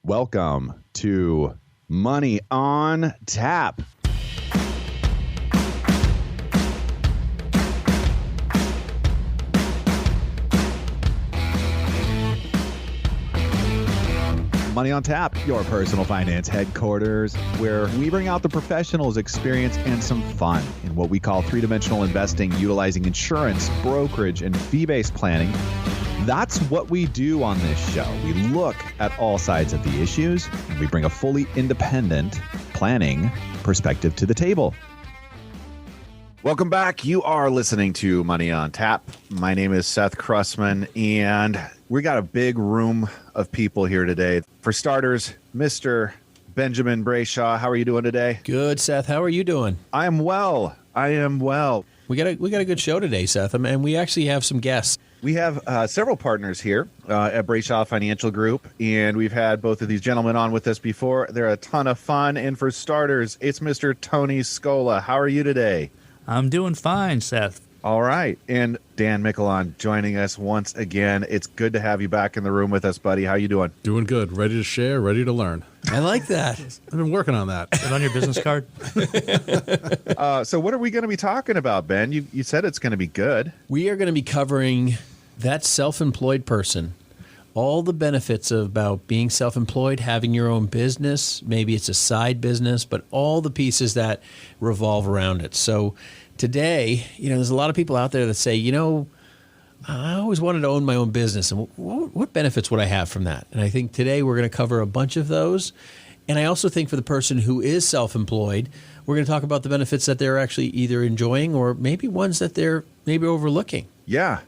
Welcome to Money on Tap. Money on Tap, your personal finance headquarters, where we bring out the professionals' experience and some fun in what we call three-dimensional investing, utilizing insurance, brokerage, and fee-based planning. That's what we do on this show. We look at all sides of the issues, and we bring a fully independent planning perspective to the table. Welcome back. You are listening to Money on Tap. My name is Seth Krussman, and we got a big room of people here today. For starters, Mr. Benjamin Brayshaw. How are you doing today? Good, Seth. How are you doing? I am well. We got a good show today, Seth, and we actually have some guests. We have several partners here at Brayshaw Financial Group, and we've had both of these gentlemen on with us before. They're a ton of fun. And for starters, it's Mr. Tony Scola. How are you today? I'm doing fine, Seth. All right. And Dan Michelon joining us once again. It's good to have you back in the room with us, buddy. How you doing? Doing good. Ready to share, ready to learn. I like that. I've been working on that. Is it on your business card? So what are we going to be talking about, Ben? You said it's going to be good. We are going to be covering that self-employed person, all the benefits about being self-employed, having your own business. Maybe it's a side business, but all the pieces that revolve around it. So today, there's a lot of people out there that say, I always wanted to own my own business. And what benefits would I have from that? And I think today we're going to cover a bunch of those. And I also think for the person who is self-employed, we're going to talk about the benefits that they're actually either enjoying or maybe ones that they're maybe overlooking. Yeah.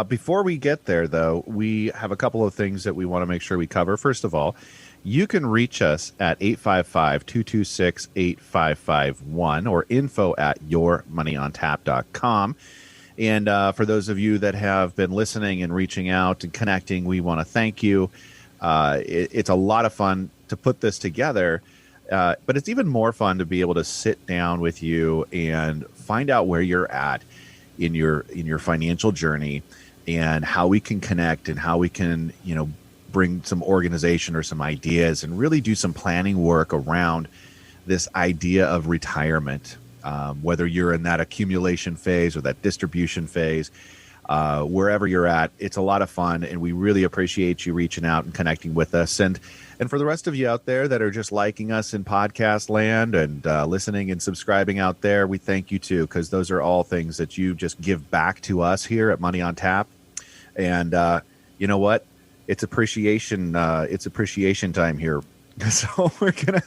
Before we get there, though, we have a couple of things that we want to make sure we cover. First of all, you can reach us at 855-226-8551 or info@yourmoneyontap.com. And for those of you that have been listening and reaching out and connecting, we want to thank you. It's a lot of fun to put this together, but it's even more fun to be able to sit down with you and find out where you're at in your financial journey and how we can connect and how we can, bring some organization or some ideas and really do some planning work around this idea of retirement. Whether you're in that accumulation phase or that distribution phase, wherever you're at, it's a lot of fun, and we really appreciate you reaching out and connecting with us. And for the rest of you out there that are just liking us in podcast land and listening and subscribing out there, we thank you too, because those are all things that you just give back to us here at Money on Tap. And you know what? It's appreciation. It's appreciation time here. So we're gonna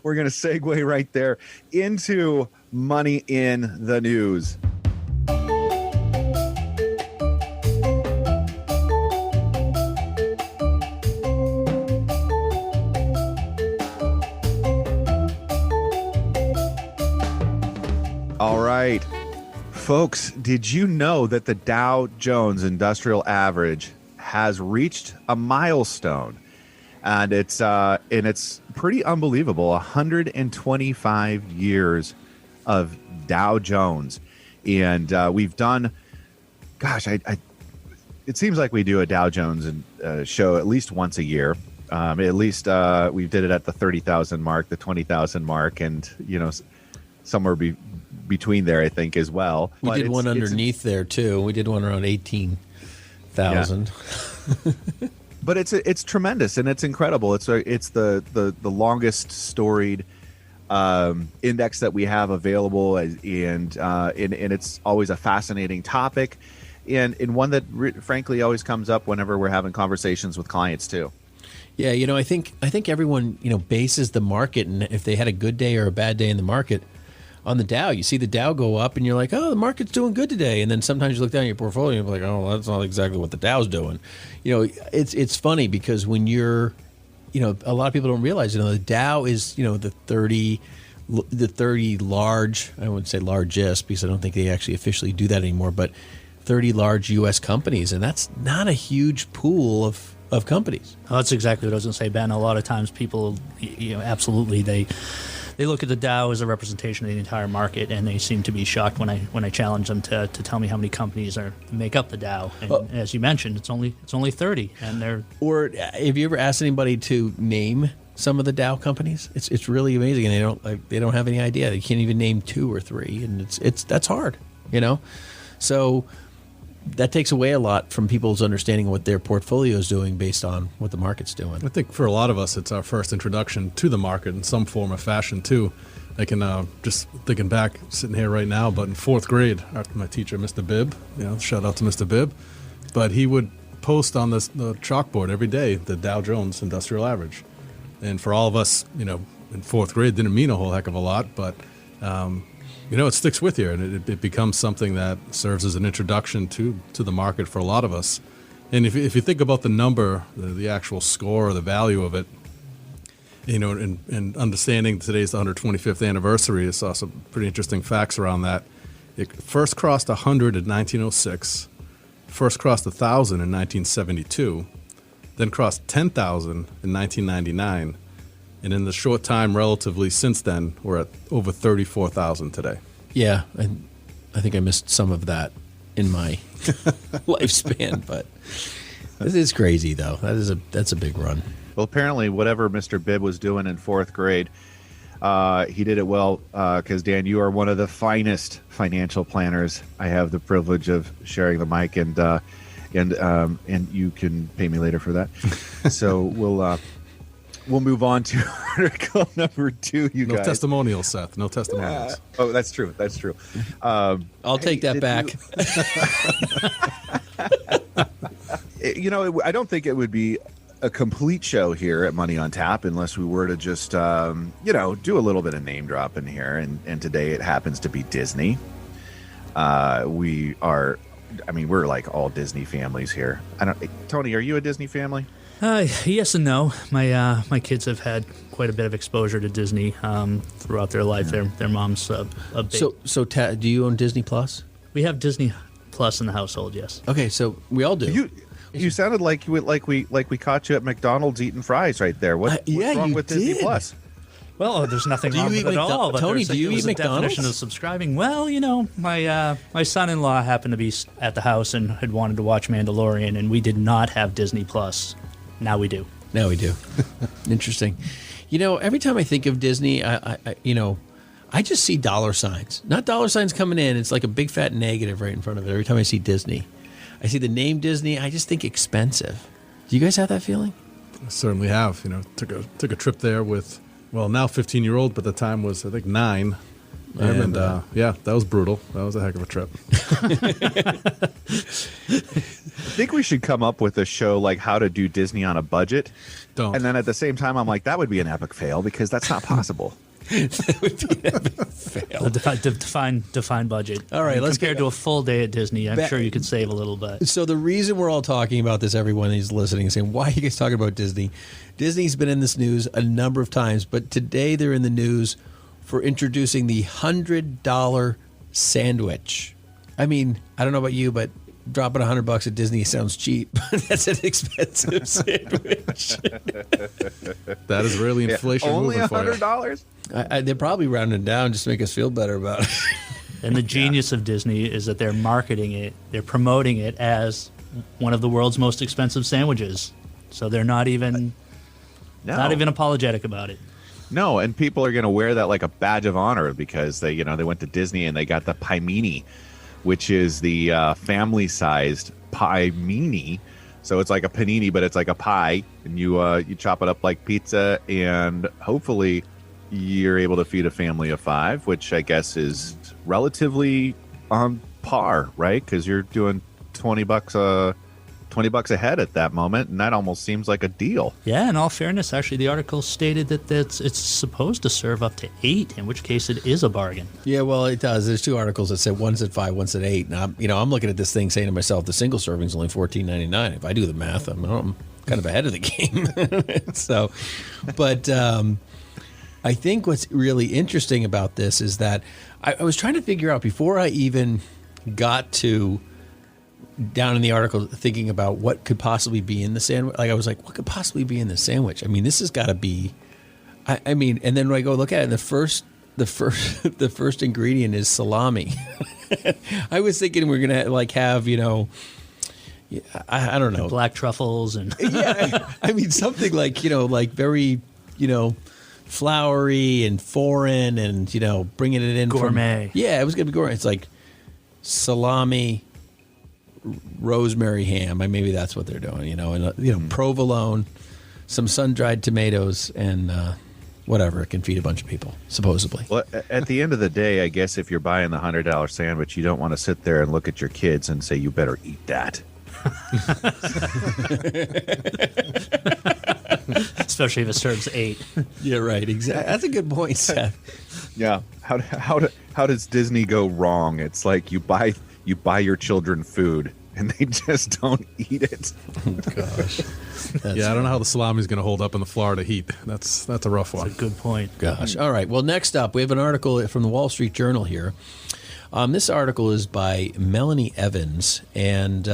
segue right there into money in the news. All right, folks, did you know that the Dow Jones Industrial Average has reached a milestone? And it's pretty unbelievable. 125 years of Dow Jones, and we've done. Gosh, it seems like we do a Dow Jones show at least once a year. At least we did it at the 30,000 mark, the 20,000 mark, and somewhere between there, I think, as well. We did one underneath there too. We did one around 18,000. Yeah. But it's tremendous and it's incredible. It's the longest storied index that we have available, and it's always a fascinating topic, and one that frankly always comes up whenever we're having conversations with clients too. Yeah, I think everyone bases the market, and if they had a good day or a bad day in the market, on the Dow. You see the Dow go up and you're like, oh, the market's doing good today. And then sometimes you look down at your portfolio and you're like, oh, that's not exactly what the Dow's doing. It's funny because when you're, a lot of people don't realize, the Dow is, the 30 large, I wouldn't say largest because I don't think they actually officially do that anymore, but 30 large U.S. companies. And that's not a huge pool of companies. Oh, that's exactly what I was going to say, Ben. A lot of times people, absolutely, they look at the Dow as a representation of the entire market, and they seem to be shocked when I challenge them to tell me how many companies make up the Dow. And as you mentioned, it's only 30, and they're. Or have you ever asked anybody to name some of the Dow companies? It's really amazing, and they don't have any idea. They can't even name 2 or 3, and that's hard, So that takes away a lot from people's understanding what their portfolio is doing based on what the market's doing. I think for a lot of us, it's our first introduction to the market in some form or fashion, too. I can just thinking back, sitting here right now, but in 4th grade, after my teacher, Mr. Bibb, shout out to Mr. Bibb, but he would post on the chalkboard every day the Dow Jones Industrial Average. And for all of us, in 4th grade, didn't mean a whole heck of a lot, but it sticks with you, and it becomes something that serves as an introduction to the market for a lot of us. And if you think about the number, the actual score or the value of it, and understanding today's the 125th anniversary, I saw some pretty interesting facts around that. It first crossed 100 in 1906, first crossed 1,000 in 1972, then crossed 10,000 in 1999. And in the short time relatively since then, we're at over 34,000 today. Yeah, I think I missed some of that in my lifespan, but this is crazy, though. That's a big run. Well, apparently, whatever Mr. Bibb was doing in 4th grade, he did it well. Because Dan, you are one of the finest financial planners. I have the privilege of sharing the mic, and you can pay me later for that. So we'll move on to article number 2, you guys. No testimonials, Seth. No testimonials. Oh, that's true. That's true. I'll take that back. I don't think it would be a complete show here at Money on Tap unless we were to just, do a little bit of name dropping here. And today it happens to be Disney. We're like all Disney families here. Tony, are you a Disney family? Yes and no. My kids have had quite a bit of exposure to Disney throughout their life. Their mom's a big. So do you own Disney Plus? We have Disney Plus in the household. Yes. Okay, so we all do. You sounded like we caught you at McDonald's eating fries right there. What's wrong with Disney Plus? Well, there's nothing wrong with it at all. But Tony, do you eat a McDonald's? Definition of subscribing. Well, my son-in-law happened to be at the house and had wanted to watch Mandalorian, and we did not have Disney Plus. Now we do. Interesting. Every time I think of Disney, I just see dollar signs. Not dollar signs coming in. It's like a big fat negative right in front of it. Every time I see Disney, I see the name Disney. I just think expensive. Do you guys have that feeling? I certainly have. Took a trip there with, now 15-year-old, but the time was, I think, 9. And that was brutal. That was a heck of a trip. I think we should come up with a show like how to do Disney on a budget. Don't. And then at the same time, I'm like, that would be an epic fail because that's not possible. That would be an epic fail. Define budget. All right, let's compared to a full day at Disney. I'm sure you could save a little bit. So the reason we're all talking about this, everyone is listening and saying, why are you guys talking about Disney? Disney's been in this news a number of times, but today they're in the news for introducing the $100 sandwich. I mean, I don't know about you, but dropping $100 at Disney sounds cheap. That's an expensive sandwich. That is really inflation only moving for you. $100? They're probably rounding down just to make us feel better about it. And the genius of Disney is that they're marketing it, they're promoting it as one of the world's most expensive sandwiches. So they're not even apologetic about it. No, and people are going to wear that like a badge of honor because they went to Disney and they got the Pie-Mini, which is the family-sized Pie-Mini. So it's like a panini, but it's like a pie, and you chop it up like pizza, and hopefully you're able to feed a family of 5, which I guess is relatively on par, right? Because you're doing $20 a head at that moment, and that almost seems like a deal. Yeah, in all fairness, actually, the article stated that it's supposed to serve up to 8, in which case it is a bargain. Yeah, well, it does. There's 2 articles that said one's at 5, one's at 8. And I'm looking at this thing saying to myself, the single serving is only $14.99. If I do the math, I'm kind of ahead of the game. So, but I think what's really interesting about this is that I was trying to figure out before I even got to down in the article thinking about what could possibly be in the sandwich. Like I was like, what could possibly be in the sandwich? I mean, this has got to be I mean, and then when I go look at it, the first ingredient is salami. I was thinking we're gonna have I don't know, black truffles and yeah. I mean something like very floury and foreign and bringing it in gourmet. It was gonna be gourmet. It's like salami, rosemary ham. Maybe that's what they're doing. And provolone, some sun-dried tomatoes, and whatever. It can feed a bunch of people, supposedly. Well, at the end of the day, I guess if you're buying the $100 sandwich, you don't want to sit there and look at your kids and say, you better eat that. Especially if it serves 8. Yeah, right. Exactly. That's a good point, Seth. Yeah. How does Disney go wrong? It's like you buy your children food and they just don't eat it. Oh, gosh. I don't know how the salami is going to hold up in the Florida heat. That's a rough one. That's a good point. Gosh. All right. Well, next up, we have an article from the Wall Street Journal here. This article is by Melanie Evans, and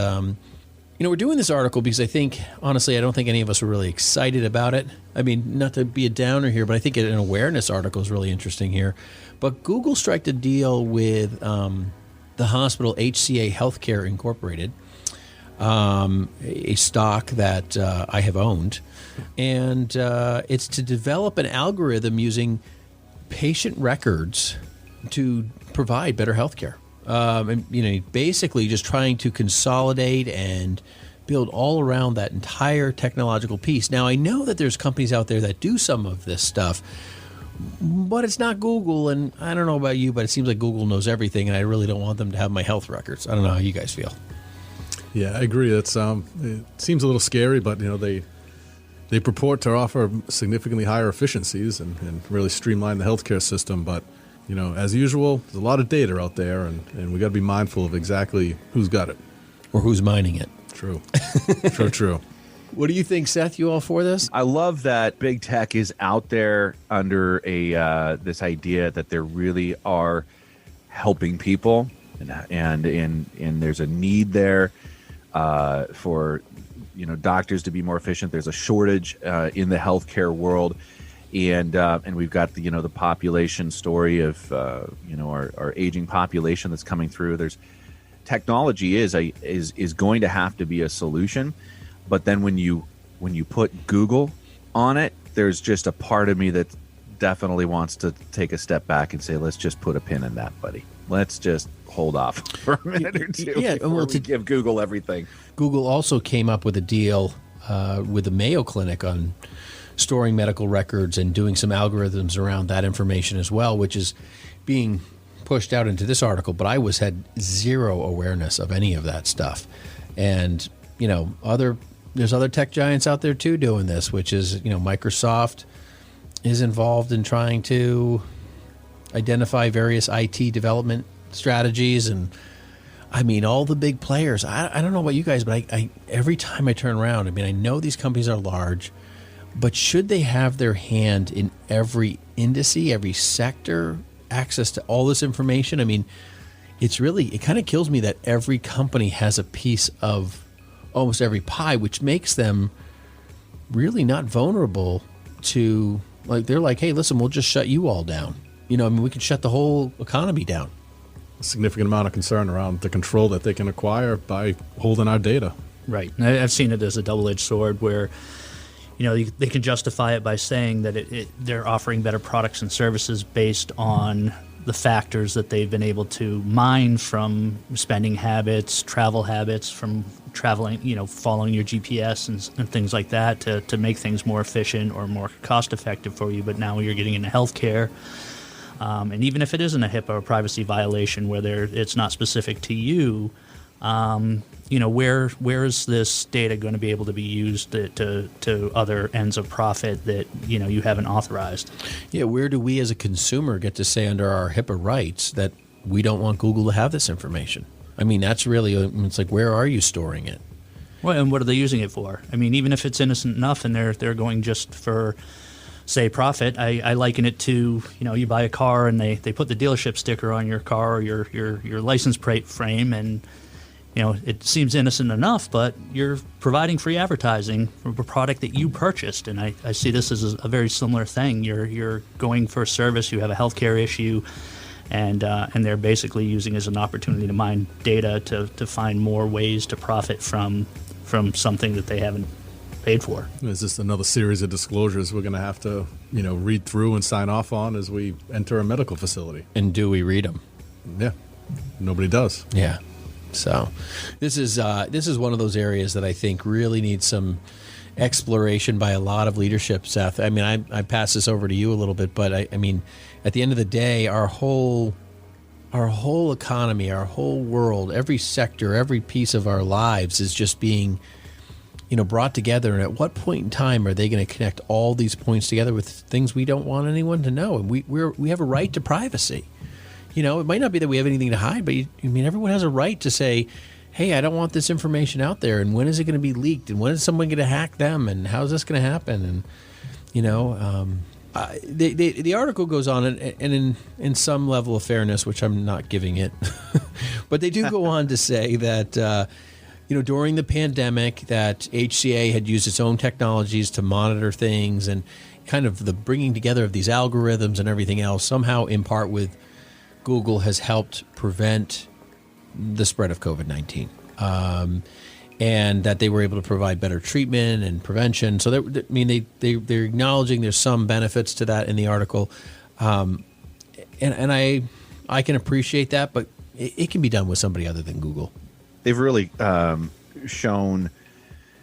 we're doing this article because I think, honestly, I don't think any of us were really excited about it. I mean, not to be a downer here, but I think an awareness article is really interesting here. But Google struck a deal with the hospital HCA Healthcare Incorporated, a stock that I have owned, and it's to develop an algorithm using patient records to provide better healthcare. Basically just trying to consolidate and build all around that entire technological piece. Now, I know that there's companies out there that do some of this stuff, but it's not Google, and I don't know about you, but it seems like Google knows everything, and I really don't want them to have my health records. I don't know how you guys feel. Yeah, I agree. It seems a little scary, but they purport to offer significantly higher efficiencies and really streamline the healthcare system. But as usual, there's a lot of data out there, and we got to be mindful of exactly who's got it or who's mining it. True. True. What do you think, Seth? You all for this? I love that big tech is out there under this idea that there really are helping people, and there's a need there for doctors to be more efficient. There's a shortage in the healthcare world, and we've got the population story of our aging population that's coming through. There's technology is going to have to be a solution. But then when you put Google on it, there's just a part of me that definitely wants to take a step back and say, let's just put a pin in that, buddy. Let's just hold off for a minute or two before we give Google everything. Google also came up with a deal with the Mayo Clinic on storing medical records and doing some algorithms around that information as well, which is being pushed out into this article. But I had zero awareness of any of that stuff. And, there's other tech giants out there too doing this, which is, Microsoft is involved in trying to identify various IT development strategies. And I mean, all the big players, I don't know about you guys, but I every time I turn around, I know these companies are large, but should they have their hand in every industry, every sector, access to all this information? It kind of kills me that every company has a piece of almost every pie, which makes them really not vulnerable to, they're like, hey, listen, we'll just shut you all down. We can shut the whole economy down. A significant amount of concern around the control that they can acquire by holding our data. Right. I've seen it as a double-edged sword where, they can justify it by saying that they're offering better products and services based on the factors that they've been able to mine from spending habits, travel habits, from traveling, following your GPS and things like that to make things more efficient or more cost effective for you. But now you're getting into healthcare. And even if it isn't a HIPAA or privacy violation where it's not specific to you, where is this data going to be able to be used to other ends of profit that you haven't authorized? Yeah, where do we as a consumer get to say under our HIPAA rights that we don't want Google to have this information? That's really, it's like, where are you storing it? Well, and what are they using it for? Even if it's innocent enough and they're going just for, say, profit, I liken it to, you buy a car and they put the dealership sticker on your car or your license plate frame, and it seems innocent enough, but you're providing free advertising for a product that you purchased. And I see this as a very similar thing. You're going for a service, you have a healthcare issue, and they're basically using it as an opportunity to mine data to find more ways to profit from something that they haven't paid for. Is this another series of disclosures we're going to have to, read through and sign off on as we enter a medical facility? And do we read them? Yeah, nobody does. Yeah. So this is one of those areas that I think really needs some exploration by a lot of leadership, Seth. I mean, I pass this over to you a little bit, but I mean, at the end of the day, our whole economy, our whole world, every sector, every piece of our lives is just being, brought together. And at what point in time are they going to connect all these points together with things we don't want anyone to know? And we have a right to privacy. It might not be that we have anything to hide, but everyone has a right to say, hey, I don't want this information out there. And when is it going to be leaked? And when is someone going to hack them? And how is this going to happen? And, the article goes on, and in some level of fairness, which I'm not giving it, but they do go on to say that, during the pandemic, that HCA had used its own technologies to monitor things, and kind of the bringing together of these algorithms and everything else, somehow in part with Google, has helped prevent the spread of COVID-19, and that they were able to provide better treatment and prevention. So they're acknowledging there's some benefits to that in the article, and I can appreciate that, but it can be done with somebody other than Google. They've really shown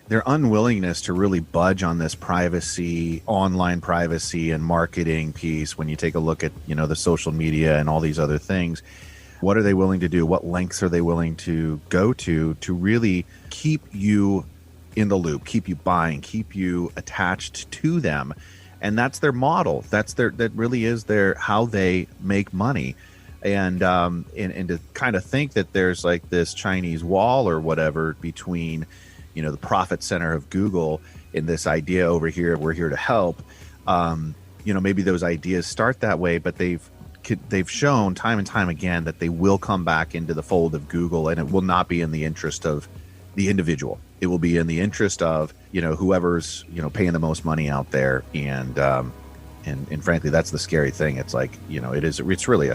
their unwillingness to really budge on this privacy, online privacy and marketing piece. When you take a look at, the social media and all these other things, what are they willing to do? What lengths are they willing to go to really keep you in the loop, keep you buying, keep you attached to them? And that's their model. That really is how they make money. And to kind of think that there's like this Chinese wall or whatever between, the profit center of Google and this idea over here, we're here to help. Maybe those ideas start that way, but they've shown time and time again that they will come back into the fold of Google, and it will not be in the interest of the individual. It will be in the interest of, whoever's, paying the most money out there. And frankly, that's the scary thing. It's like, it's really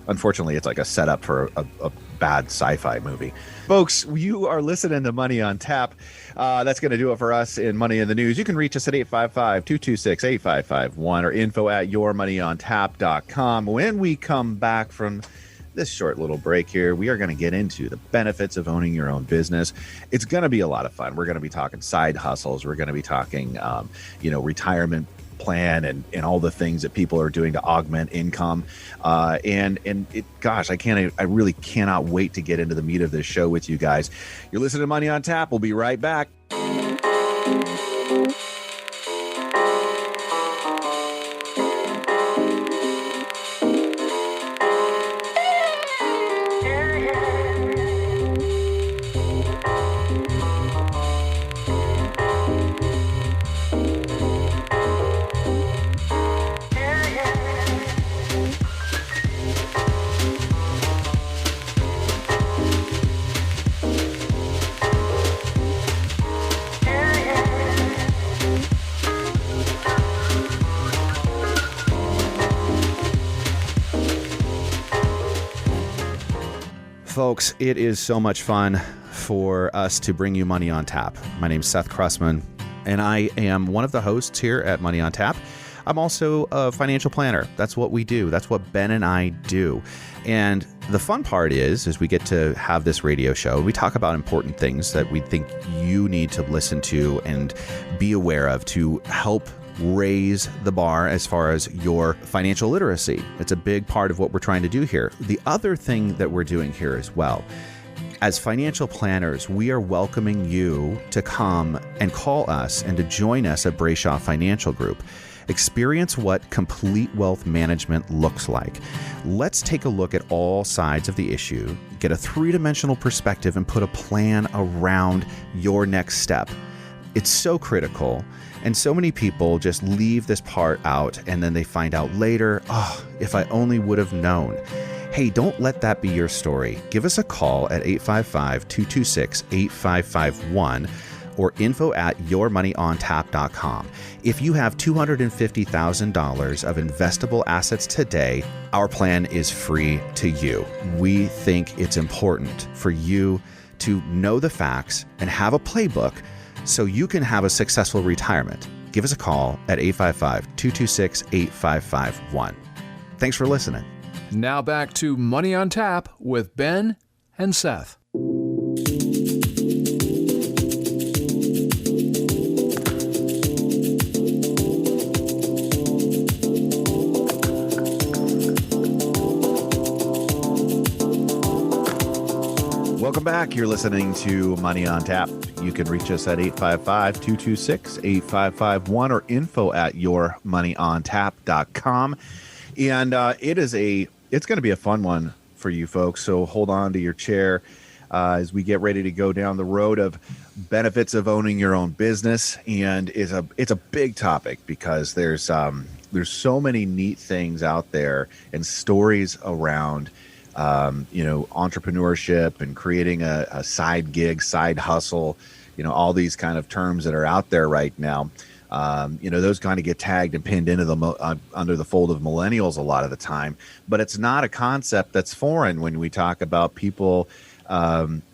unfortunately, it's like a setup for a bad sci-fi movie. Folks, you are listening to Money on Tap. That's going to do it for us in Money in the News. You can reach us at 855-226-8551 or info@yourmoneyontap.com. When we come back from this short little break here, we are going to get into the benefits of owning your own business. It's going to be a lot of fun. We're going to be talking side hustles. We're going to be talking, retirement plan and all the things that people are doing to augment income. I really cannot wait to get into the meat of this show with you guys. You're listening to Money on Tap. We'll be right back. Folks, it is so much fun for us to bring you Money on Tap. My name's Seth Kressman, and I am one of the hosts here at Money on Tap. I'm also a financial planner. That's what we do. That's what Ben and I do. And the fun part is we get to have this radio show. We talk about important things that we think you need to listen to and be aware of to help raise the bar as far as your financial literacy. It's a big part of what we're trying to do here. The other thing that we're doing here as well, as financial planners, we are welcoming you to come and call us and to join us at Brayshaw Financial Group. Experience what complete wealth management looks like. Let's take a look at all sides of the issue, get a three-dimensional perspective, and put a plan around your next step. It's so critical. And so many people just leave this part out and then they find out later, if I only would have known. Hey, don't let that be your story. Give us a call at 855-226-8551 or info@yourmoneyontap.com. If you have $250,000 of investable assets today, our plan is free to you. We think it's important for you to know the facts and have a playbook so you can have a successful retirement. Give us a call at 855-226-8551. Thanks for listening. Now back to Money on Tap with Ben and Seth. Welcome back. You're listening to Money on Tap. You can reach us at 855-226-8551 or info@yourmoneyontap.com. And it's going to be a fun one for you folks. So hold on to your chair as we get ready to go down the road of benefits of owning your own business. And it's a big topic because there's so many neat things out there and stories around entrepreneurship and creating a side gig, side hustle, all these kind of terms that are out there right now. Those kind of get tagged and pinned into under the fold of millennials a lot of the time, but it's not a concept that's foreign when we talk about people, working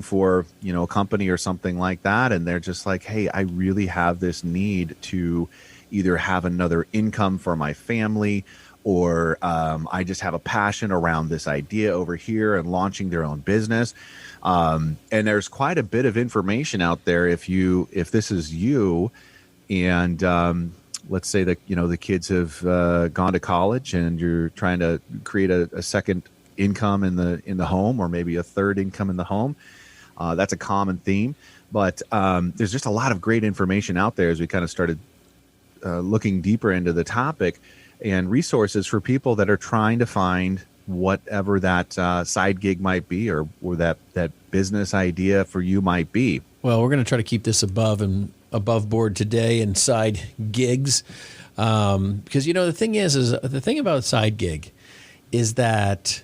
for, a company or something like that. And they're just like, hey, I really have this need to either have another income for my family, or I just have a passion around this idea over here and launching their own business. And there's quite a bit of information out there if this is you, and let's say that the kids have gone to college and you're trying to create a second income in the home, or maybe a third income in the home. That's a common theme, but there's just a lot of great information out there as we kind of started looking deeper into the topic, and resources for people that are trying to find whatever that side gig might be, or that business idea for you might be. Well, we're going to try to keep this above board today and side gigs, because the thing is the thing about side gig is that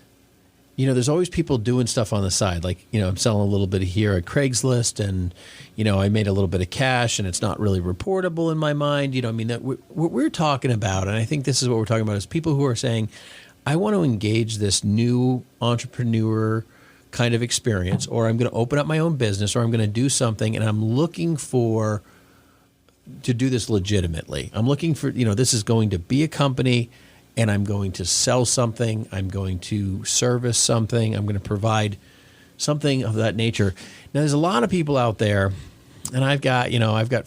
there's always people doing stuff on the side. Like, I'm selling a little bit here at Craigslist, and I made a little bit of cash, and it's not really reportable in my mind. That what we're talking about, and I think this is what we're talking about, is people who are saying, I want to engage this new entrepreneur kind of experience, or I'm going to open up my own business, or I'm going to do something, and I'm looking to do this legitimately. I'm looking for, this is going to be a company, and I'm going to sell something. I'm going to service something. I'm going to provide something of that nature. Now, there's a lot of people out there, and I've got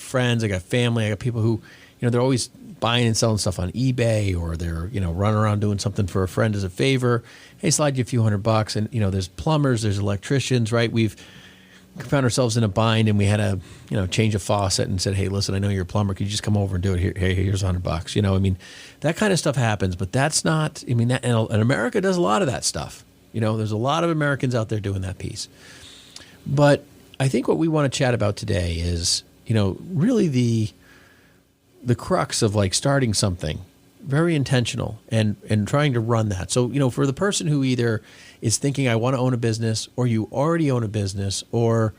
friends, I got family, I got people who, they're always buying and selling stuff on eBay, or they're, running around doing something for a friend as a favor. Hey, slide you a few $100. And, there's plumbers, there's electricians, right? We've found ourselves in a bind, and we had to, change a faucet and said, hey, listen, I know you're a plumber. Could you just come over and do it? Here's $100. That kind of stuff happens, but that's not, and America does a lot of that stuff. There's a lot of Americans out there doing that piece. But I think what we want to chat about today is, really the crux of like starting something very intentional and trying to run that. So, for the person who either is thinking, I want to own a business, or you already own a business, or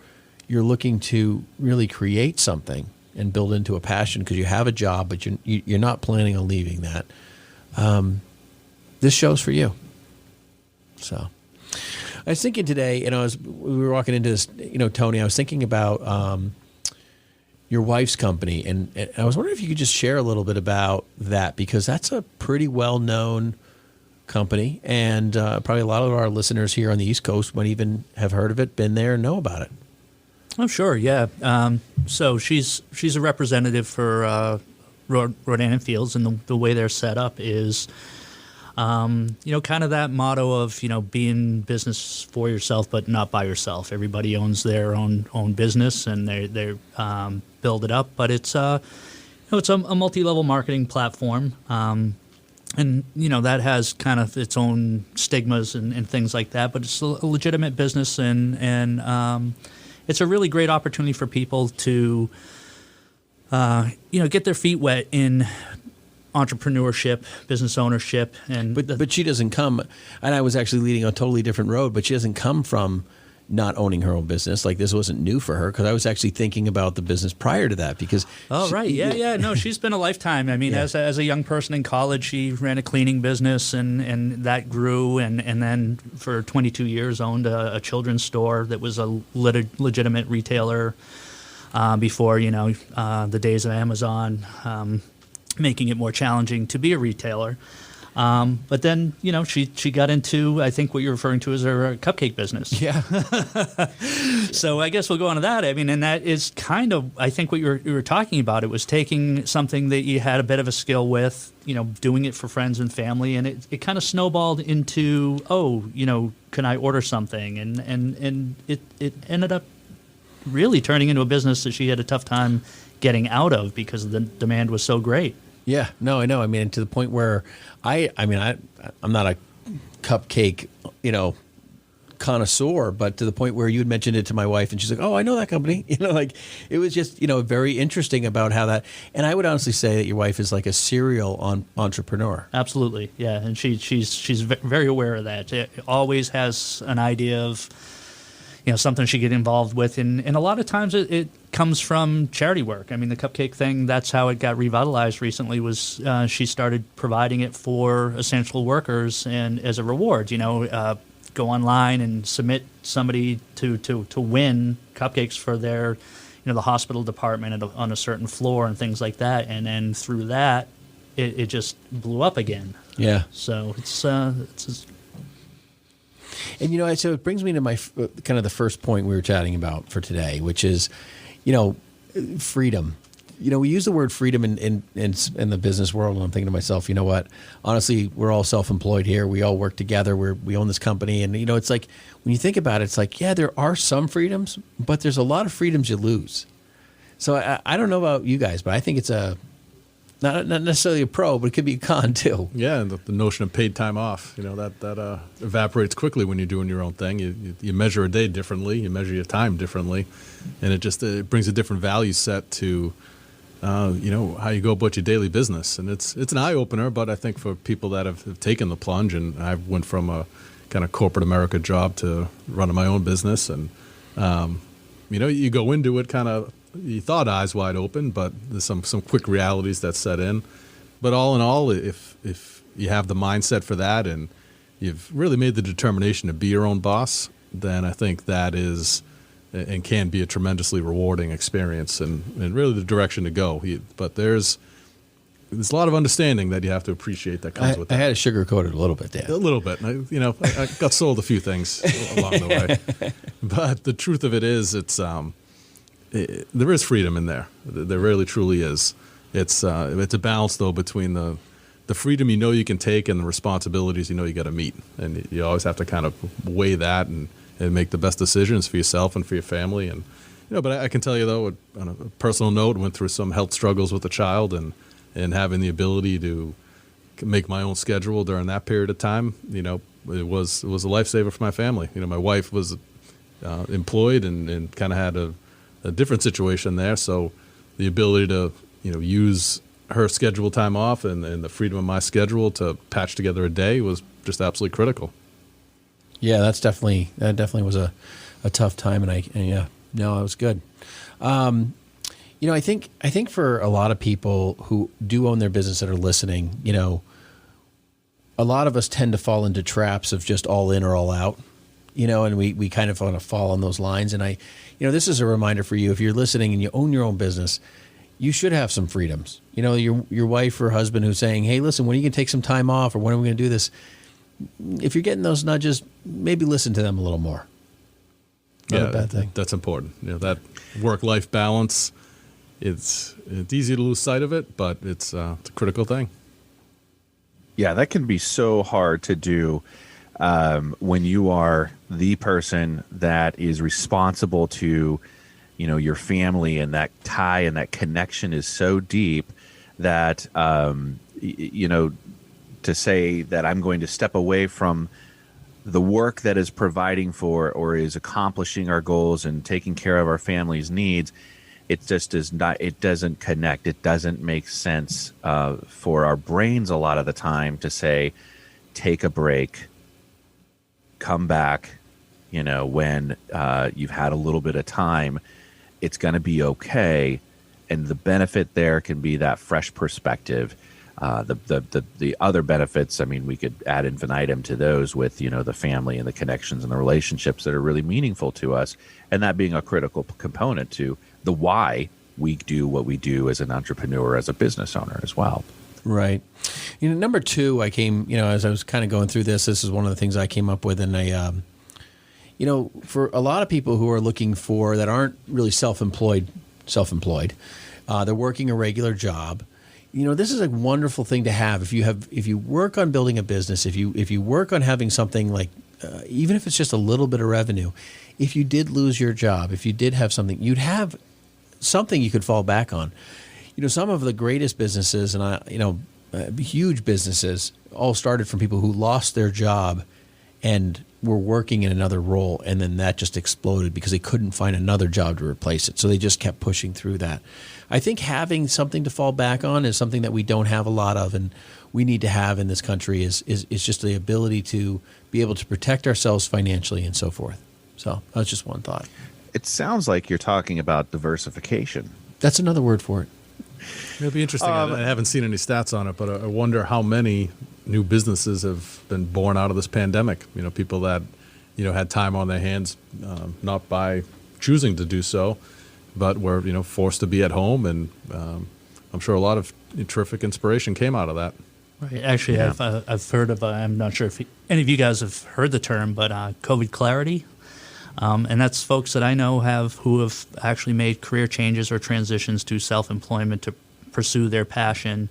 you're looking to really create something and build into a passion because you have a job, but you're not planning on leaving that. This show's for you. So I was thinking today, as we were walking into this, Tony, I was thinking about your wife's company, and I was wondering if you could just share a little bit about that, because that's a pretty well-known company, and probably a lot of our listeners here on the East Coast might even have heard of it, been there, and know about it. Oh, sure, yeah. So she's a representative for Rodan and Fields, and the way they're set up is, kind of that motto of, being business for yourself, but not by yourself. Everybody owns their own business, and they build it up. But it's it's a multi-level marketing platform, and that has kind of its own stigmas and things like that. But it's a legitimate business, and it's a really great opportunity for people to get their feet wet in entrepreneurship, business ownership, and But she doesn't come, and I was actually leading a totally different road, but she doesn't come from not owning her own business. Like, this wasn't new for her, because I was actually thinking about the business prior to that, because no, she's been a lifetime. I mean, Yeah. as a young person in college, she ran a cleaning business, and that grew, and then for 22 years owned a children's store that was a legitimate retailer before the days of Amazon making it more challenging to be a retailer. But then, she got into, I think, what you're referring to as her cupcake business. yeah. So I guess we'll go on to that. I mean, and that is kind of, I think, what you were talking about. It was taking something that you had a bit of a skill with, doing it for friends and family, and it kind of snowballed into, can I order something? And it ended up really turning into a business that she had a tough time getting out of because the demand was so great. Yeah, no, I know. I mean, to the point where I'm not a cupcake, connoisseur, but to the point where you had mentioned it to my wife, and she's like, "Oh, I know that company." It was just, very interesting about how that. And I would honestly say that your wife is like a serial entrepreneur. Absolutely, yeah, and she's very aware of that. She always has an idea of something she get involved with, and a lot of times it comes from charity work. I mean, the cupcake thing, that's how it got revitalized recently, was she started providing it for essential workers, and as a reward, go online and submit somebody to win cupcakes for their, the hospital department on a certain floor and things like that, and then through that, it just blew up again. Yeah. So it's And so it brings me to my kind of the first point we were chatting about for today, which is, freedom. We use the word freedom in the business world, and I'm thinking to myself, you know what? Honestly, we're all self-employed here. We all work together. We own this company, and it's like, when you think about it, it's like, yeah, there are some freedoms, but there's a lot of freedoms you lose. So I don't know about you guys, but I think it's not necessarily a pro, but it could be a con too. Yeah, and the notion of paid time off, that evaporates quickly when you're doing your own thing. You measure a day differently, you measure your time differently, and it brings a different value set to how you go about your daily business. And it's an eye opener, but I think for people that have taken the plunge, and I went from a kind of corporate America job to running my own business, and you go into it kind of. You thought eyes wide open, but there's some quick realities that set in. But all in all, if you have the mindset for that, and you've really made the determination to be your own boss, then I think that is and can be a tremendously rewarding experience, and really the direction to go. But there's a lot of understanding that you have to appreciate that comes with that. I had to sugarcoat it a little bit, Dan. A little bit. I got sold a few things along the way. But the truth of it is, there is freedom in there. There really, truly is. It's a balance, though, between the freedom you can take and the responsibilities you got to meet. And you always have to kind of weigh that and make the best decisions for yourself and for your family. And but I can tell you, though, on a personal note, went through some health struggles with a child, and having the ability to make my own schedule during that period of time, it was a lifesaver for my family. My wife was employed and kind of had a different situation there, so the ability to use her scheduled time off and the freedom of my schedule to patch together a day was just absolutely critical. Yeah, that definitely was a tough time, and it was good. I think for a lot of people who do own their business that are listening, a lot of us tend to fall into traps of just all in or all out. And we kind of want to fall on those lines. And this is a reminder for you, if you're listening and you own your own business, you should have some freedoms. Your wife or husband who's saying, "Hey, listen, when are you going to take some time off, or when are we going to do this?" If you're getting those nudges, maybe listen to them a little more. Not a bad thing. That's important. That work-life balance, it's easy to lose sight of it, but it's a critical thing. Yeah, that can be so hard to do. When you are the person that is responsible to, your family, and that tie and that connection is so deep that, to say that I'm going to step away from the work that is providing for or is accomplishing our goals and taking care of our family's needs, it just is not, it doesn't connect. It doesn't make sense for our brains a lot of the time to say, take a break, come back, when you've had a little bit of time, it's going to be okay. And the benefit there can be that fresh perspective. The other benefits, I mean, we could add infinitum to those with, the family and the connections and the relationships that are really meaningful to us. And that being a critical component to the why we do what we do as an entrepreneur, as a business owner as well. Right. Number two, I came, as I was kind of going through this is one of the things I came up with. And I, for a lot of people who are looking for, that aren't really self-employed, they're working a regular job. This is a wonderful thing to have. If you work on building a business, if you work on having something like, even if it's just a little bit of revenue, if you did lose your job, if you did have something, you'd have something you could fall back on. Some of the greatest businesses and huge businesses all started from people who lost their job and were working in another role, and then that just exploded because they couldn't find another job to replace it. So they just kept pushing through that. I think having something to fall back on is something that we don't have a lot of, and we need to have in this country is just the ability to be able to protect ourselves financially and so forth. So that's just one thought. It sounds like you're talking about diversification. That's another word for it. It'll be interesting. I haven't seen any stats on it, but I wonder how many new businesses have been born out of this pandemic. People that, had time on their hands, not by choosing to do so, but were, forced to be at home. And I'm sure a lot of terrific inspiration came out of that. Right. Actually, yeah. I've heard of, I'm not sure if any of you guys have heard the term, but COVID clarity. And that's folks that I know who have actually made career changes or transitions to self-employment to pursue their passion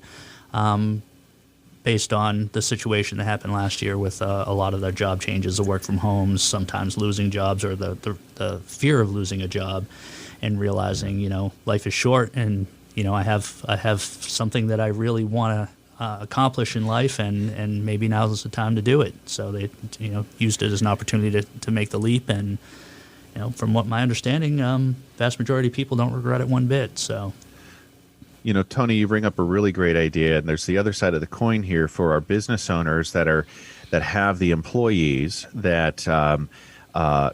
based on the situation that happened last year with a lot of their job changes, the work from homes, sometimes losing jobs or the fear of losing a job, and realizing, life is short and, I have something that I really want to accomplish in life, and maybe now is the time to do it. So they, used it as an opportunity to make the leap. And, from what my understanding, vast majority of people don't regret it one bit. So, Tony, you bring up a really great idea, and there's the other side of the coin here for our business owners that have the employees that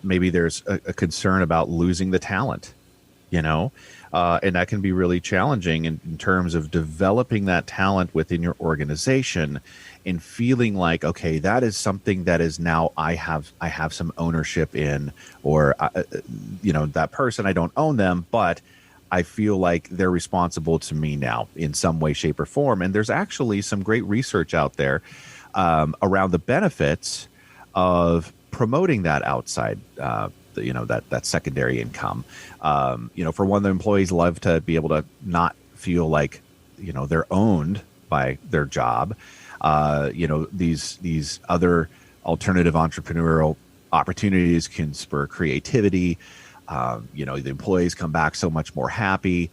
maybe there's a concern about losing the talent, and that can be really challenging in terms of developing that talent within your organization and feeling like, okay, that is something that is now I have some ownership in, or that person, I don't own them, but I feel like they're responsible to me now in some way, shape, or form. And there's actually some great research out there around the benefits of promoting that outside, that secondary income. For one, the employees love to be able to not feel like, they're owned by their job. These other alternative entrepreneurial opportunities can spur creativity. The employees come back so much more happy.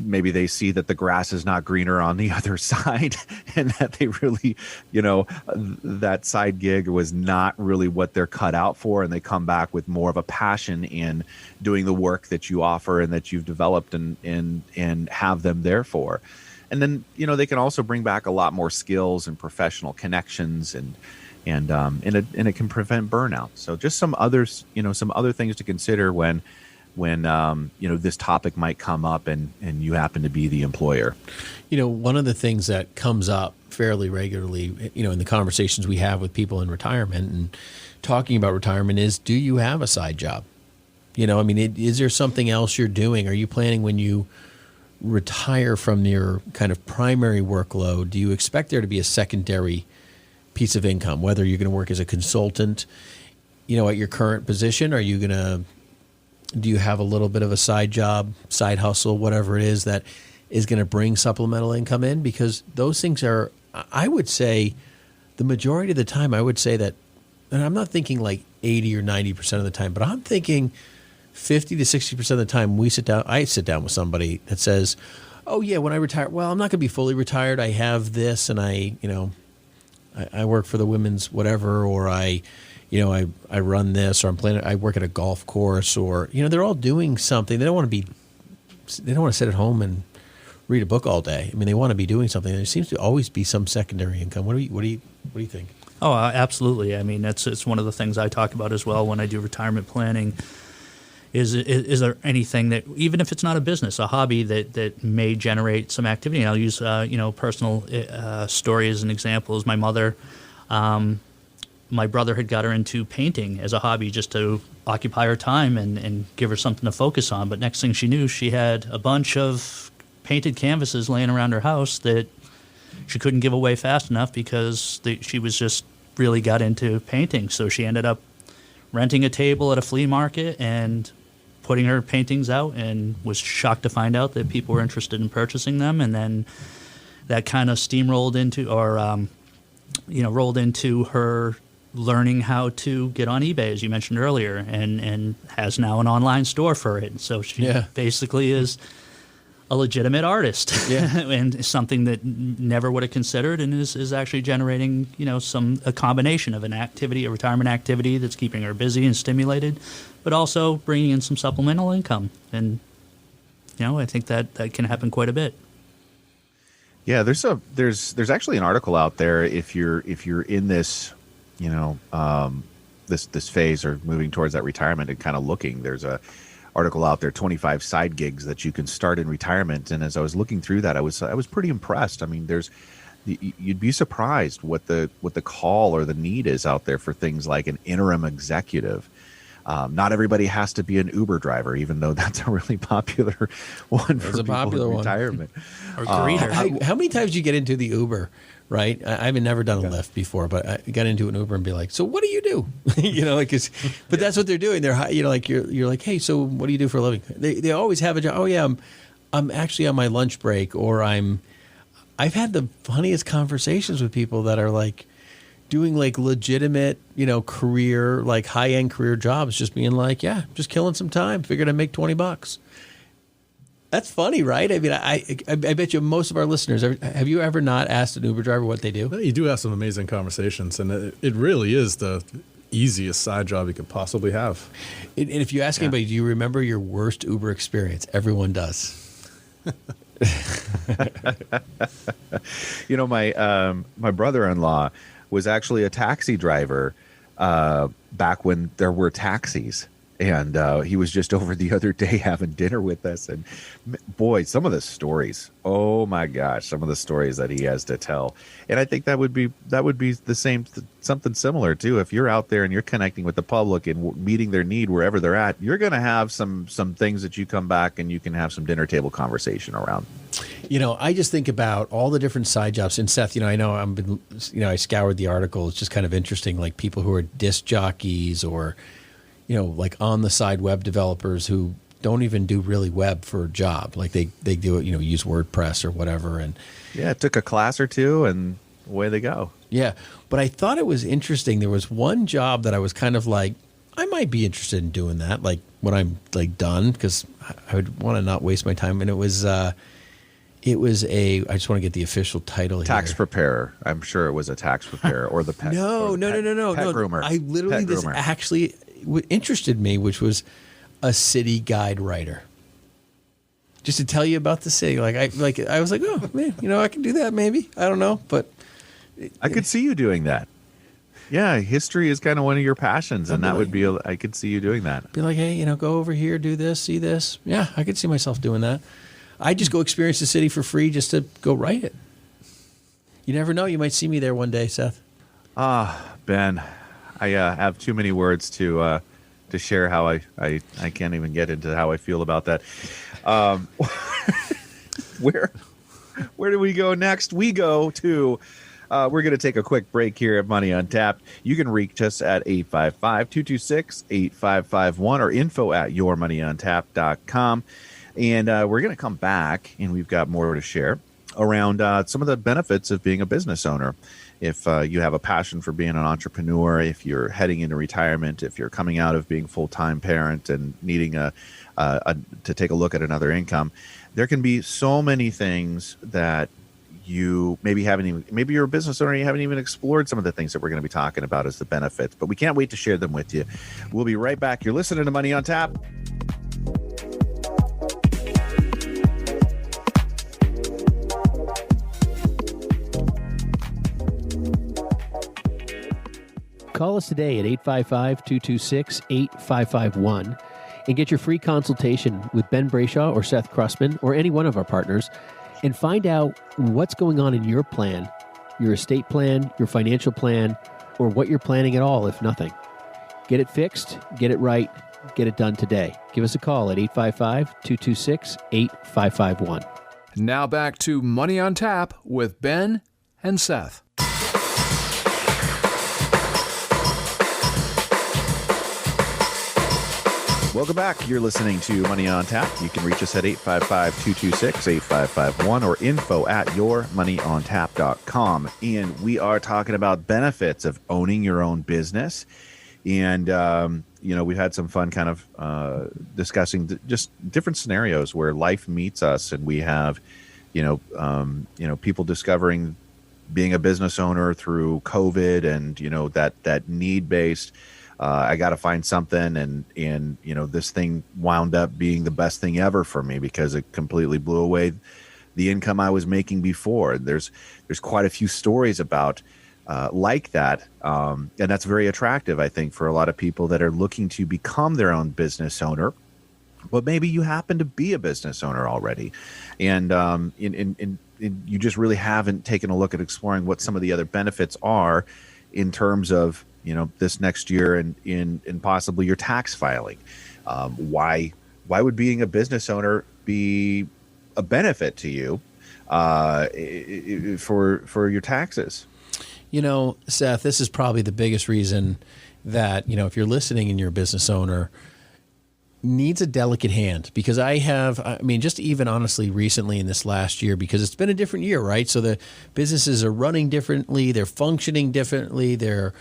Maybe they see that the grass is not greener on the other side, and that they really, that side gig was not really what they're cut out for. And they come back with more of a passion in doing the work that you offer and that you've developed and have them there for. And then, they can also bring back a lot more skills and professional connections and it can prevent burnout. So just some other things to consider when this topic might come up and you happen to be the employer. One of the things that comes up fairly regularly, in the conversations we have with people in retirement and talking about retirement is, do you have a side job? Is there something else you're doing? Are you planning when you retire from your kind of primary workload, do you expect there to be a secondary piece of income, whether you're going to work as a consultant, at your current position? Do you have a little bit of a side job, side hustle, whatever it is that is going to bring supplemental income in? Because those things are, I would say, the majority of the time, I would say that, and I'm not thinking like 80 or 90% of the time, but I'm thinking 50 to 60% of the time I sit down with somebody that says, oh yeah, when I retire, well, I'm not going to be fully retired. I have this and I work for the women's whatever, or I I run this, or I work at a golf course, or, they're all doing something. They don't want to sit at home and read a book all day. I mean, they want to be doing something. There seems to always be some secondary income. What do you think? Oh, absolutely. I mean, it's one of the things I talk about as well when I do retirement planning. Is there anything that, even if it's not a business, a hobby that may generate some activity? And I'll use personal story as an example. Is my mother. My brother had got her into painting as a hobby just to occupy her time and give her something to focus on. But next thing she knew, she had a bunch of painted canvases laying around her house that she couldn't give away fast enough because she was just really got into painting. So she ended up renting a table at a flea market and putting her paintings out, and was shocked to find out that people were interested in purchasing them. And then that kind of steamrolled into, or rolled into her learning how to get on eBay, as you mentioned earlier, and has now an online store for it. So she basically is a legitimate artist, and something that never would have considered, and is actually generating, a combination of a retirement activity that's keeping her busy and stimulated, but also bringing in some supplemental income. And, I think that can happen quite a bit. Yeah, there's actually an article out there if you're in this, this phase or moving towards that retirement and kind of looking. There's a article out there, 25 side gigs that you can start in retirement. And as I was looking through that, I was pretty impressed. I mean, you'd be surprised what the call or the need is out there for things like an interim executive. Not everybody has to be an Uber driver, even though that's a really popular one for people in retirement. Or greeter. How many times do you get into the Uber? Right, I've never done a Lyft before, but I got into an Uber and be like, "So what do you do?" But that's what they're doing. They're you're like, "Hey, so what do you do for a living?" They always have a job. Oh yeah, I'm actually on my lunch break, or I've had the funniest conversations with people that are like doing like legitimate, career, like high end career jobs, just being like, "Yeah, just killing some time. Figured I'd make $20." That's funny, right? I mean, I bet you most of our listeners, have you ever not asked an Uber driver what they do? You do have some amazing conversations, and it really is the easiest side job you could possibly have. And if you ask anybody, do you remember your worst Uber experience? Everyone does. My brother-in-law was actually a taxi driver back when there were taxis. And he was just over the other day having dinner with us. And boy, some of the stories, oh my gosh, some of the stories that he has to tell. And I think that would be the same, something similar too. If you're out there and you're connecting with the public and meeting their need wherever they're at, you're going to have some things that you come back and you can have some dinner table conversation around. I just think about all the different side jobs. And Seth, I know I scoured the article. It's just kind of interesting, like people who are disc jockeys or like on the side web developers who don't even do really web for a job. Like they do it, use WordPress or whatever. And took a class or two and away they go. Yeah. But I thought it was interesting. There was one job that I was kind of like, I might be interested in doing that. Like when I'm like done, because I would want to not waste my time. And it was I just want to get the official title tax here. Preparer. I'm sure it was a tax preparer or the pet. No. Pet groomer. I literally, this actually interested me, which was a city guide writer. Just to tell you about the city, I was like, oh man, I can do that maybe. I don't know, but I could see you doing that. Yeah, history is kind of one of your passions, and that would be. I could see you doing that. Be like, hey, go over here, do this, see this. Yeah, I could see myself doing that. I just go experience the city for free just to go write it. You never know. You might see me there one day, Seth. Ben, I have too many words to share how I can't even get into how I feel about that. Where do we go next? We go to we're going to take a quick break here at Money Untapped. You can reach us at 855-226-8551 or info@yourmoneyuntapped.com. And we're going to come back, and we've got more to share around some of the benefits of being a business owner. If you have a passion for being an entrepreneur, if you're heading into retirement, if you're coming out of being a full-time parent and needing to take a look at another income, there can be so many things that you maybe maybe you're a business owner, you haven't even explored some of the things that we're going to be talking about as the benefits, but we can't wait to share them with you. We'll be right back. You're listening to Money on Tap. Call us today at 855-226-8551 and get your free consultation with Ben Brayshaw or Seth Krussman or any one of our partners and find out what's going on in your plan, your estate plan, your financial plan, or what you're planning at all, if nothing. Get it fixed, get it right, get it done today. Give us a call at 855-226-8551. Now back to Money on Tap with Ben and Seth. Welcome back. You're listening to Money on Tap. You can reach us at 855-226-8551 or info@yourmoneyontap.com. And we are talking about benefits of owning your own business. And, we've had some fun kind of discussing just different scenarios where life meets us, and we have, people discovering being a business owner through COVID and, that need-based, I got to find something, and this thing wound up being the best thing ever for me because it completely blew away the income I was making before. There's quite a few stories about like that, and that's very attractive, I think, for a lot of people that are looking to become their own business owner. But maybe you happen to be a business owner already, and you just really haven't taken a look at exploring what some of the other benefits are in terms of this next year and in possibly your tax filing. Why would being a business owner be a benefit to you for your taxes? Seth, this is probably the biggest reason that, if you're listening and you're a business owner, needs a delicate hand, because just even honestly recently in this last year, because it's been a different year, right? So the businesses are running differently, they're functioning differently, they're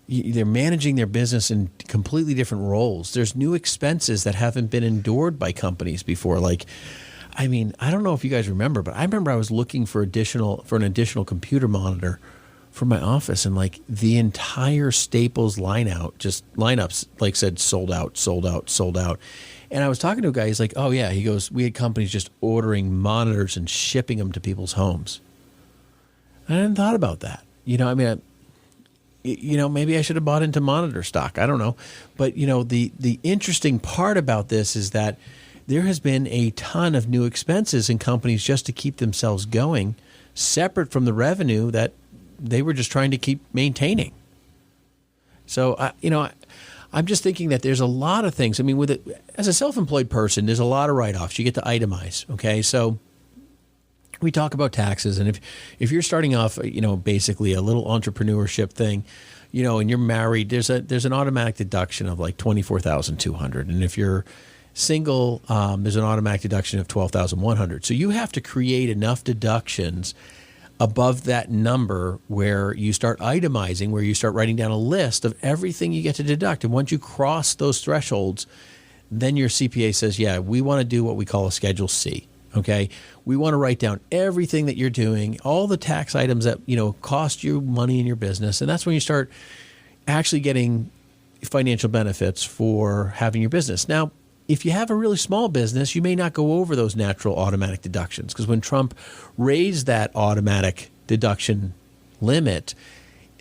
managing their business in completely different roles. There's new expenses that haven't been endured by companies before. I don't know if you guys remember, but I remember I was looking for an additional computer monitor for my office, and the entire Staples lineups said sold out, sold out, sold out. And I was talking to a guy, he's like, oh yeah, he goes, we had companies just ordering monitors and shipping them to people's homes. I hadn't thought about that. Maybe I should have bought into monitor stock. I don't know. But, the interesting part about this is that there has been a ton of new expenses in companies just to keep themselves going, separate from the revenue that they were just trying to keep maintaining. So, I'm just thinking that there's a lot of things. As a self-employed person, there's a lot of write-offs. You get to itemize, okay? So we talk about taxes, and if you're starting off, basically a little entrepreneurship thing, and you're married, there's an automatic deduction of $24,200, and if you're single, there's an automatic deduction of $12,100. So you have to create enough deductions above that number where you start itemizing, where you start writing down a list of everything you get to deduct, and once you cross those thresholds, then your CPA says, yeah, we want to do what we call a Schedule C. Okay, we want to write down everything that you're doing, all the tax items that cost you money in your business, and that's when you start actually getting financial benefits for having your business. Now, if you have a really small business, you may not go over those natural automatic deductions, because when Trump raised that automatic deduction limit,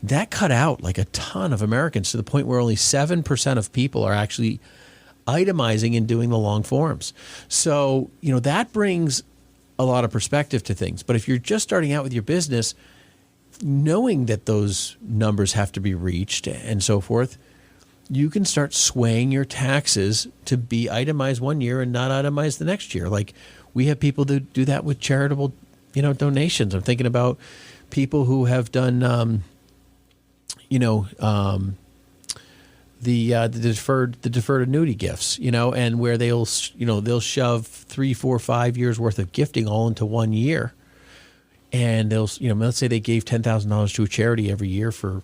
that cut out a ton of Americans to the point where only 7% of people are actually itemizing and doing the long forms. So, that brings a lot of perspective to things. But if you're just starting out with your business, knowing that those numbers have to be reached and so forth, you can start swaying your taxes to be itemized one year and not itemized the next year. We have people that do that with charitable, donations. I'm thinking about people who have done, the deferred annuity gifts, and where they'll shove 3, 4, 5 years worth of gifting all into 1 year, and they'll let's say they gave $10,000 to a charity every year for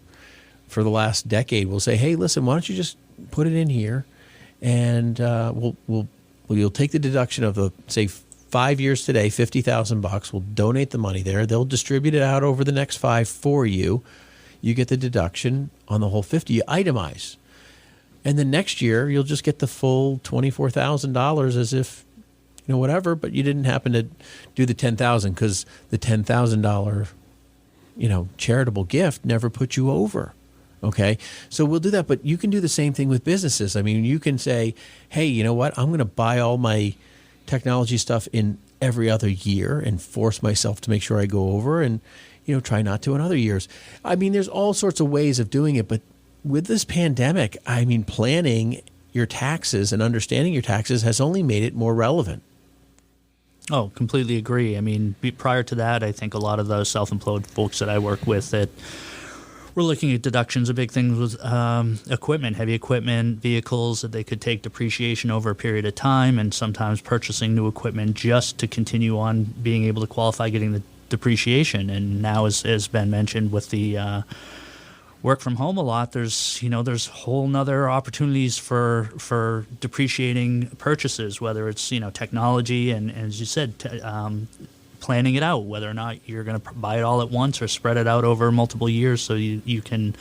the last decade. We'll say, hey, listen, why don't you just put it in here, and you'll take the deduction of the say 5 years today, $50,000. We'll donate the money there. They'll distribute it out over the next 5 for you. You get the deduction on the whole 50. You itemize. And then next year, you'll just get the full $24,000 as if, whatever, but you didn't happen to do the $10,000 because the $10,000, charitable gift never put you over. Okay. So we'll do that, but you can do the same thing with businesses. I mean, you can say, hey, you know what? I'm going to buy all my technology stuff in every other year and force myself to make sure I go over and, try not to in other years. I mean, there's all sorts of ways of doing it, but with this pandemic, I mean, planning your taxes and understanding your taxes has only made it more relevant. Oh, completely agree. I mean, prior to that, I think a lot of those self-employed folks that I work with that were looking at deductions. A big thing was equipment, heavy equipment, vehicles that they could take depreciation over a period of time, and sometimes purchasing new equipment just to continue on being able to qualify getting the depreciation. And now, as Ben mentioned, with the work from home a lot, there's whole nother opportunities for depreciating purchases, whether it's technology and as you said, planning it out, whether or not you're going to buy it all at once or spread it out over multiple years so you can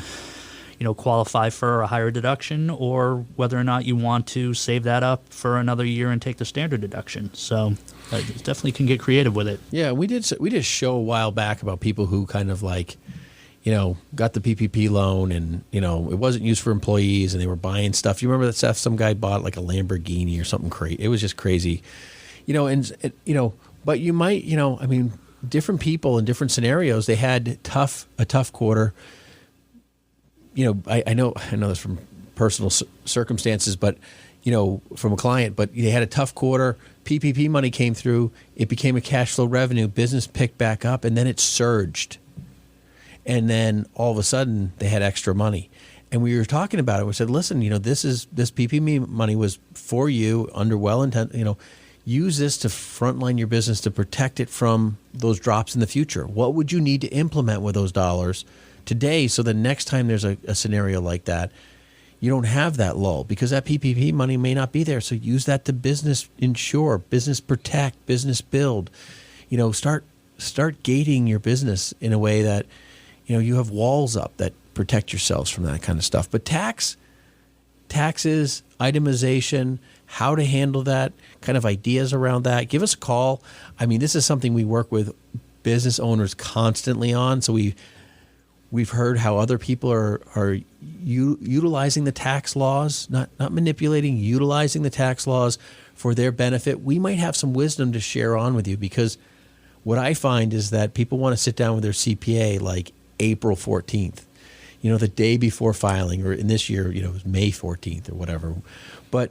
qualify for a higher deduction, or whether or not you want to save that up for another year and take the standard deduction. So definitely can get creative with it. Yeah, we did a show a while back about people who kind of like got the PPP loan and, it wasn't used for employees and they were buying stuff. You remember that, Seth? Some guy bought like a Lamborghini or something crazy. It was just crazy, but you might, different people in different scenarios, they had a tough quarter. I know this from personal circumstances, but, from a client, but they had a tough quarter. PPP money came through. It became a cash flow revenue. Business picked back up and then it surged. And then all of a sudden they had extra money. And we were talking about it. We said, listen, this PPP money was for you under well-intended, use this to frontline your business to protect it from those drops in the future. What would you need to implement with those dollars today so the next time there's a scenario like that, you don't have that lull because that PPP money may not be there. So use that to business insure, business protect, business build. Start gating your business in a way that you have walls up that protect yourselves from that kind of stuff. But taxes, itemization, how to handle that, kind of ideas around that, give us a call. I mean, this is something we work with business owners constantly on. So we've heard how other people are utilizing the tax laws, not manipulating, utilizing the tax laws for their benefit. We might have some wisdom to share on with you, because what I find is that people want to sit down with their CPA like April 14th, the day before filing, or in this year, it was May 14th or whatever. But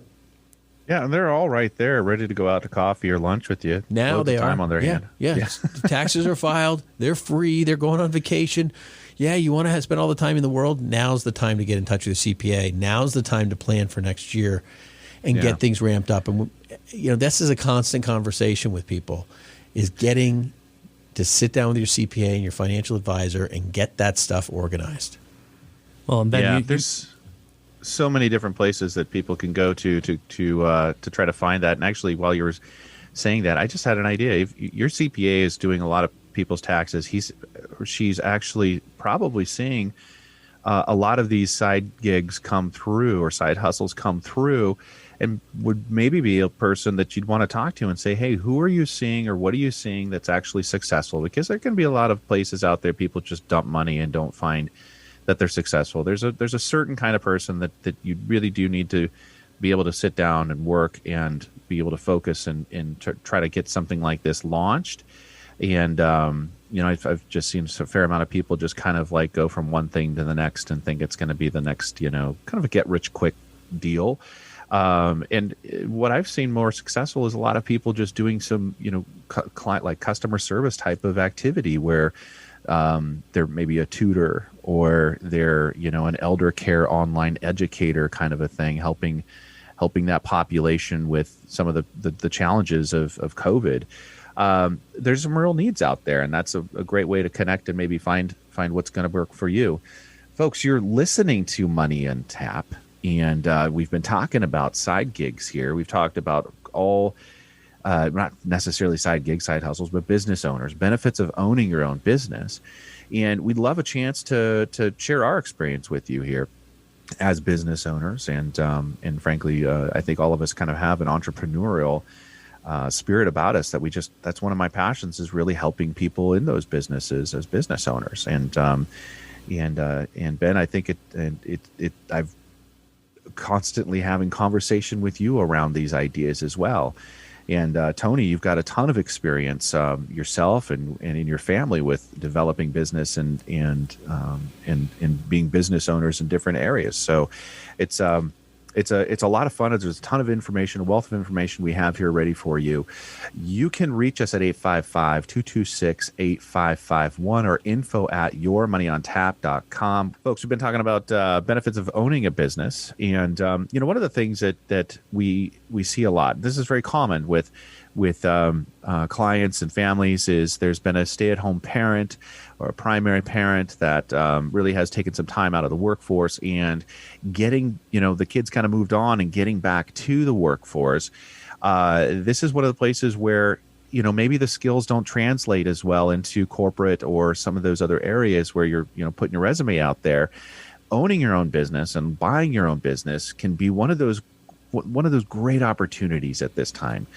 yeah, and they're all right there, ready to go out to coffee or lunch with you. Now they are. Time on their hand. Yeah. The taxes are filed. They're free. They're going on vacation. Yeah, you want to spend all the time in the world. Now's the time to get in touch with the CPA. Now's the time to plan for next year and get things ramped up. And this is a constant conversation with people, is getting to sit down with your CPA and your financial advisor and get that stuff organized. Well, and Ben, there's so many different places that people can go to try to find that. And actually, while you were saying that, I just had an idea. If your CPA is doing a lot of people's taxes, she's actually probably seeing a lot of these side gigs come through or side hustles come through, and would maybe be a person that you'd want to talk to and say, hey, who are you seeing or what are you seeing that's actually successful? Because there can be a lot of places out there people just dump money and don't find that they're successful. There's a certain kind of person that you really do need to be able to sit down and work and be able to focus and try to get something like this launched. And I've just seen a fair amount of people just kind of like go from one thing to the next and think it's going to be the next, kind of a get rich quick deal. And what I've seen more successful is a lot of people just doing some, client like customer service type of activity where they're maybe a tutor or they're, an elder care online educator kind of a thing, helping that population with some of the challenges of COVID. There's some real needs out there, and that's a great way to connect and maybe find what's going to work for you. Folks, you're listening to Money on Tap, and we've been talking about side gigs here. We've talked about all not necessarily side gig, side hustles, but business owners, benefits of owning your own business. And we'd love a chance to share our experience with you here as business owners. And frankly, I think all of us kind of have an entrepreneurial spirit about us that's one of my passions, is really helping people in those businesses as business owners. And Ben, I think I've constantly having conversation with you around these ideas as well. And Tony, you've got a ton of experience yourself and in your family with developing business and being business owners in different areas. So it's a lot of fun. There's a ton of information, a wealth of information we have here ready for you. You can reach us at 855-226-8551 or info@yourmoneyontap.com. Folks, we've been talking about benefits of owning a business. And, one of the things that we see a lot, this is very common with clients and families, is there's been a stay-at-home parent or a primary parent that really has taken some time out of the workforce, and getting, the kids kind of moved on and getting back to the workforce. This is one of the places where, maybe the skills don't translate as well into corporate or some of those other areas where you're, putting your resume out there. Owning your own business and buying your own business can be one of those great opportunities at this time.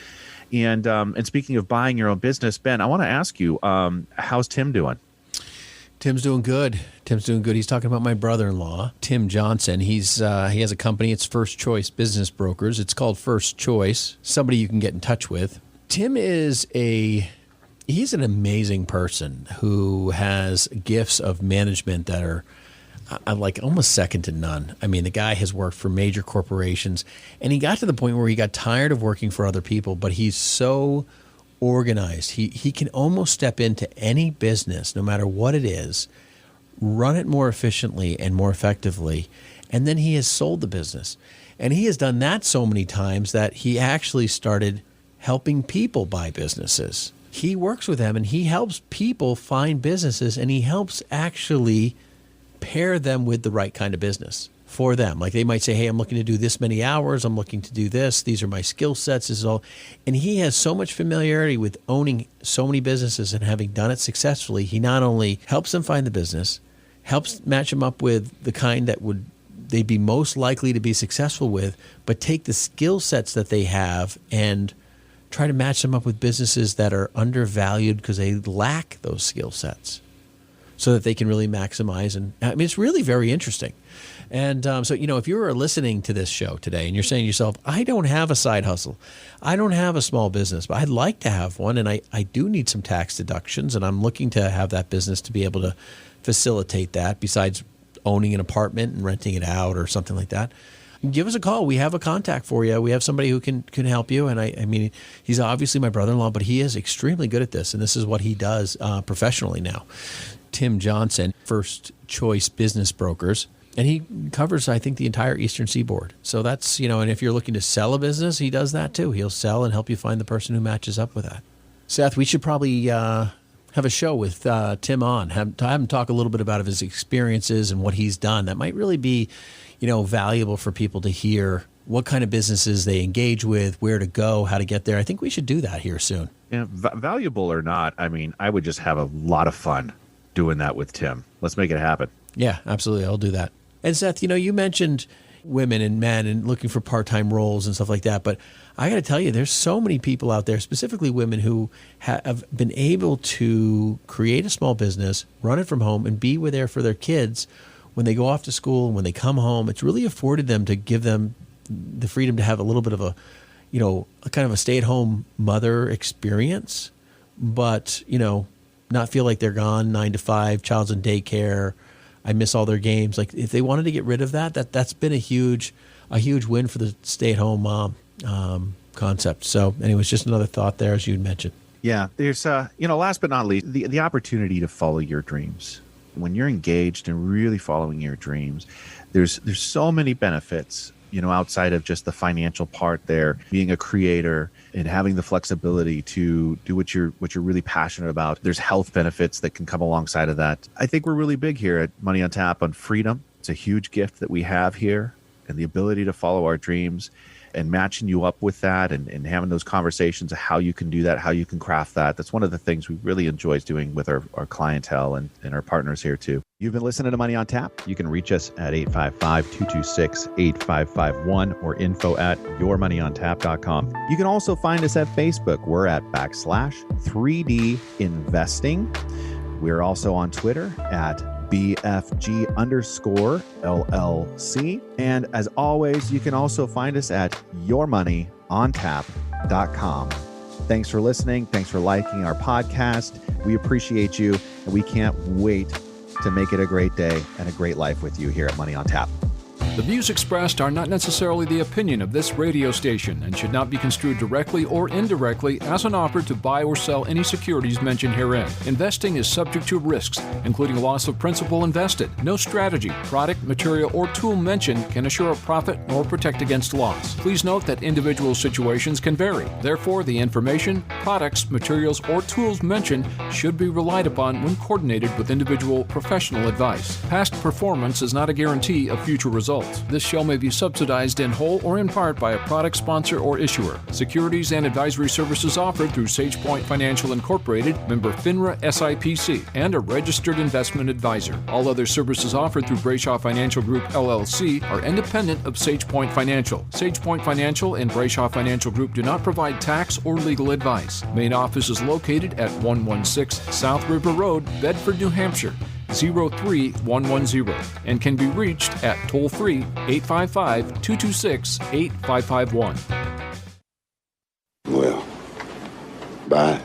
And speaking of buying your own business, Ben, I want to ask you, how's Tim doing? Tim's doing good. He's talking about my brother-in-law, Tim Johnson. He has a company. It's First Choice Business Brokers. It's called First Choice. Somebody you can get in touch with. Tim he's an amazing person who has gifts of management that are like almost second to none. I mean, the guy has worked for major corporations, and he got to the point where he got tired of working for other people, but he's so organized. He can almost step into any business, no matter what it is, run it more efficiently and more effectively, and then he has sold the business. And he has done that so many times that he actually started helping people buy businesses. He works with them and he helps people find businesses, and he helps actually pair them with the right kind of business for them. Like they might say, hey, I'm looking to do this many hours. I'm looking to do this. These are my skill sets. This is all. And he has so much familiarity with owning so many businesses and having done it successfully. He not only helps them find the business, helps match them up with the kind that they'd be most likely to be successful with, but take the skill sets that they have and try to match them up with businesses that are undervalued because they lack those skill sets, so that they can really maximize. And I mean, it's really very interesting. And so, if you were listening to this show today and you're saying to yourself, I don't have a side hustle, I don't have a small business, but I'd like to have one, and I do need some tax deductions, and I'm looking to have that business to be able to facilitate that besides owning an apartment and renting it out or something like that, give us a call. We have a contact for you. We have somebody who can help you. And I mean, he's obviously my brother-in-law, but he is extremely good at this, and this is what he does professionally now. Tim Johnson, First Choice Business Brokers, and he covers, I think, the entire Eastern Seaboard. So that's, and if you're looking to sell a business, he does that too. He'll sell and help you find the person who matches up with that. Seth, we should probably have a show with Tim on, have him talk a little bit about his experiences and what he's done. That might really be, valuable for people to hear what kind of businesses they engage with, where to go, how to get there. I think we should do that here soon. Yeah, valuable or not, I mean, I would just have a lot of fun doing that with Tim. Let's make it happen. Yeah, absolutely. I'll do that. And Seth, you mentioned women and men and looking for part-time roles and stuff like that. But I got to tell you, there's so many people out there, specifically women, who have been able to create a small business, run it from home, and be there for their kids when they go off to school and when they come home. It's really afforded them to give them the freedom to have a little bit of a kind of a stay-at-home mother experience, but, not feel like they're gone 9 to 5, child's in daycare, I miss all their games. Like if they wanted to get rid of that's been a huge win for the stay-at-home mom concept. So anyways, just another thought there, as you mentioned. Yeah, there's last but not least, the opportunity to follow your dreams. When you're engaged and really following your dreams, there's so many benefits, outside of just the financial part there, being a creator and having the flexibility to do what you're really passionate about. There's health benefits that can come alongside of that. I think we're really big here at Money on Tap on freedom. It's a huge gift that we have here, and the ability to follow our dreams. and matching you up with that and having those conversations of how you can do that, how you can craft that. That's one of the things we really enjoy doing with our clientele and our partners here too. You've been listening to Money on Tap. You can reach us at 855-226-8551 or info@yourmoneyontap.com. You can also find us at Facebook. We're at /3D Investing. We're also on Twitter at BFG_LLC. And as always, you can also find us at yourmoneyontap.com. Thanks for listening. Thanks for liking our podcast. We appreciate you, and we can't wait to make it a great day and a great life with you here at Money on Tap. The views expressed are not necessarily the opinion of this radio station and should not be construed directly or indirectly as an offer to buy or sell any securities mentioned herein. Investing is subject to risks, including loss of principal invested. No strategy, product, material, or tool mentioned can assure a profit nor protect against loss. Please note that individual situations can vary. Therefore, the information, products, materials, or tools mentioned should be relied upon when coordinated with individual professional advice. Past performance is not a guarantee of future results. This show may be subsidized in whole or in part by a product sponsor or issuer. Securities and advisory services offered through SagePoint Financial Incorporated, member FINRA SIPC, and a registered investment advisor. All other services offered through Brayshaw Financial Group LLC are independent of SagePoint Financial. SagePoint Financial and Brayshaw Financial Group do not provide tax or legal advice. Main office is located at 116 South River Road, Bedford, New Hampshire, 03110, and can be reached at toll-free 855-226-8551. Well, bye.